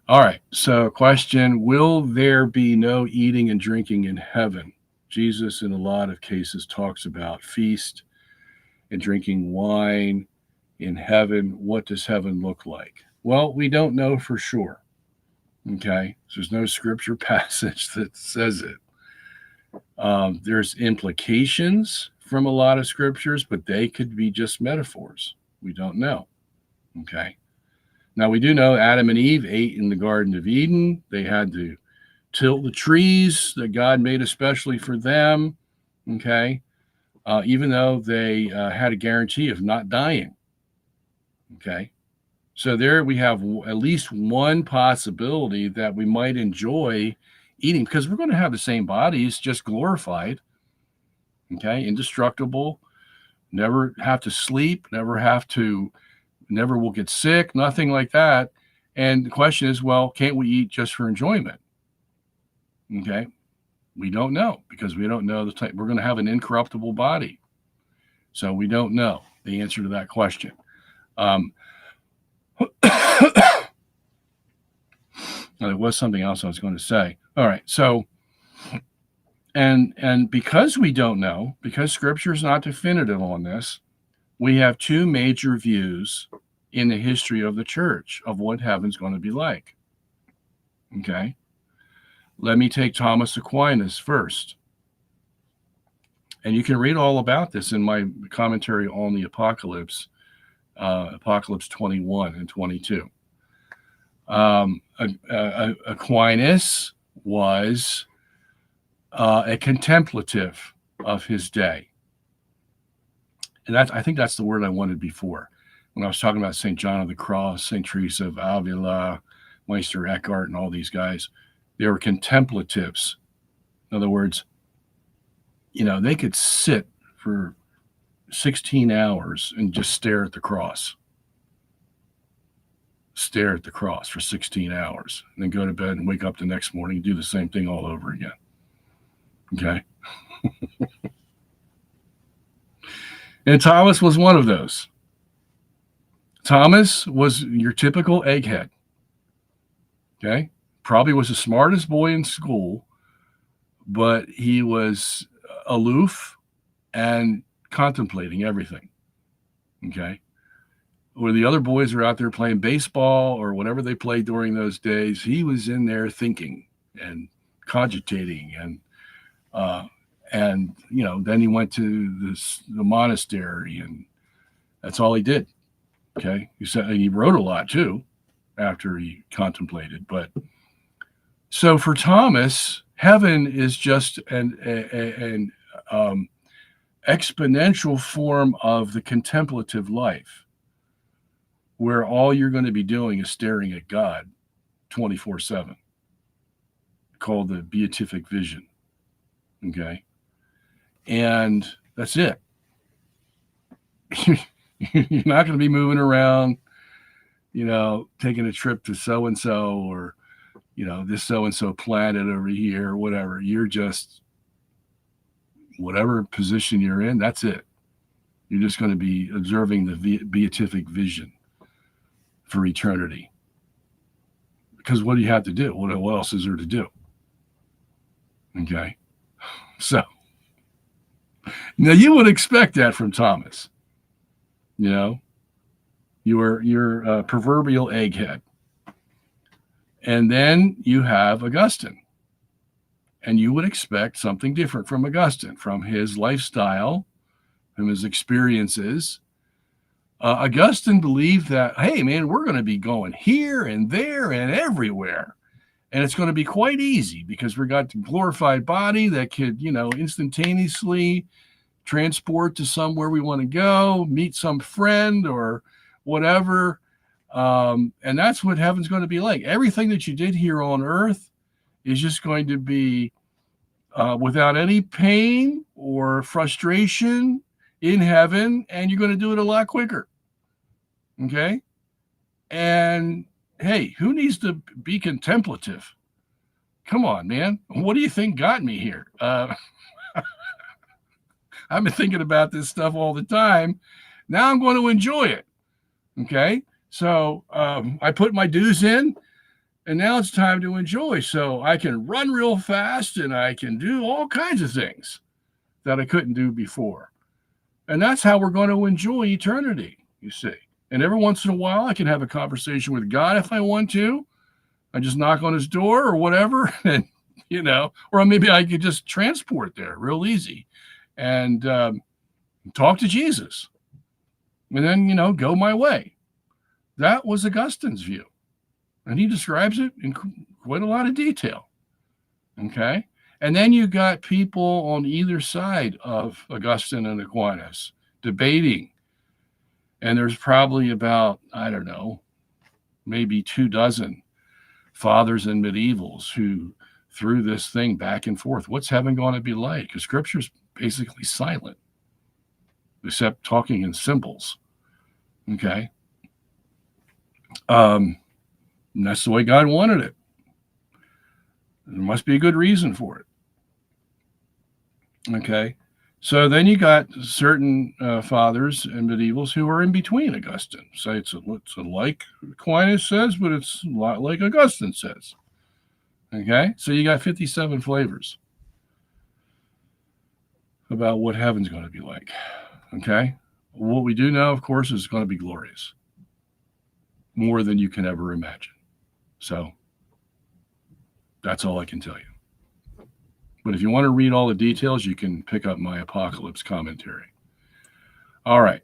All right. So, question: will there be no eating and drinking in heaven? Jesus, in a lot of cases, talks about feast and drinking wine in heaven. What does heaven look like? Well, we don't know for sure. Okay. There's no scripture passage that says it. There's implications from a lot of scriptures, but they could be just metaphors. We don't know. Okay. Now, we do know Adam and Eve ate in the Garden of Eden. They had to till the trees that God made especially for them. Okay. Even though they had a guarantee of not dying. Okay. So there we have at least one possibility that we might enjoy eating, because we're going to have the same bodies, just glorified. Okay. Indestructible. Never have to sleep. Never will get sick. Nothing like that. And the question is, well, can't we eat just for enjoyment? Okay. We don't know, because we don't know the type. We're going to have an incorruptible body. So we don't know the answer to that question. There was something else I was going to say. All right. So, and because we don't know, because Scripture is not definitive on this, we have two major views in the history of the church of what heaven's going to be like. Okay. Let me take Thomas Aquinas first. And you can read all about this in my commentary on the Apocalypse, Apocalypse 21 and 22. Aquinas was a contemplative of his day. And I think that's the word I wanted before. When I was talking about St. John of the Cross, St. Teresa of Avila, Meister Eckhart, and all these guys, they were contemplatives. In other words, they could sit for 16 hours and just stare at the cross. Stare at the cross for 16 hours, and then go to bed and wake up the next morning and do the same thing all over again. Okay? And Thomas was one of those. Thomas was your typical egghead. Okay? Probably was the smartest boy in school, but he was aloof and contemplating everything. Okay? Where the other boys are out there playing baseball or whatever they played during those days, he was in there thinking and cogitating, and then he went to the monastery, and that's all he did. Okay, he said he wrote a lot too after he contemplated. But so for Thomas, heaven is just an exponential form of the contemplative life, where all you're going to be doing is staring at God 24/7, called the beatific vision. Okay. And that's it. You're not going to be moving around, taking a trip to so-and-so, or, this so-and-so planet over here, or whatever. You're just, whatever position you're in, that's it. You're just going to be observing the beatific vision for eternity. Because what do you have to do? What else is there to do? Okay. So, now you would expect that from Thomas. You're a proverbial egghead. And then you have Augustine. And you would expect something different from Augustine, from his lifestyle, from his experiences. Augustine believed that, hey, man, we're going to be going here and there and everywhere. And it's going to be quite easy, because we got the glorified body that could, instantaneously transport to somewhere we want to go, meet some friend or whatever. And that's what heaven's going to be like. Everything that you did here on earth is just going to be without any pain or frustration in heaven, and you're going to do it a lot quicker. Okay? And hey, who needs to be contemplative? Come on, man. What do you think got me here? I've been thinking about this stuff all the time. Now I'm going to enjoy it. Okay? So I put my dues in, And now it's time to enjoy. So I can run real fast and I can do all kinds of things that I couldn't do before. And that's how we're going to enjoy eternity, you see. And every once in a while, I can have a conversation with God if I want to. I just knock on his door or whatever, and, or maybe I could just transport there real easy and talk to Jesus and then, go my way. That was Augustine's view. And he describes it in quite a lot of detail. Okay. And then you got people on either side of Augustine and Aquinas debating. And there's probably about, I don't know, maybe 24 fathers and medievals who threw this thing back and forth. What's heaven going to be like? Because scripture's basically silent, except talking in symbols. Okay. And that's the way God wanted it. There must be a good reason for it. Okay. So then you got certain fathers and medievals who are in between Augustine. Say it's like Aquinas says, but it's a lot like Augustine says. Okay. So you got 57 flavors about what heaven's going to be like. Okay. What we do know, of course, is it's going to be glorious. More than you can ever imagine. So that's all I can tell you. But if you want to read all the details, you can pick up my Apocalypse commentary. All right.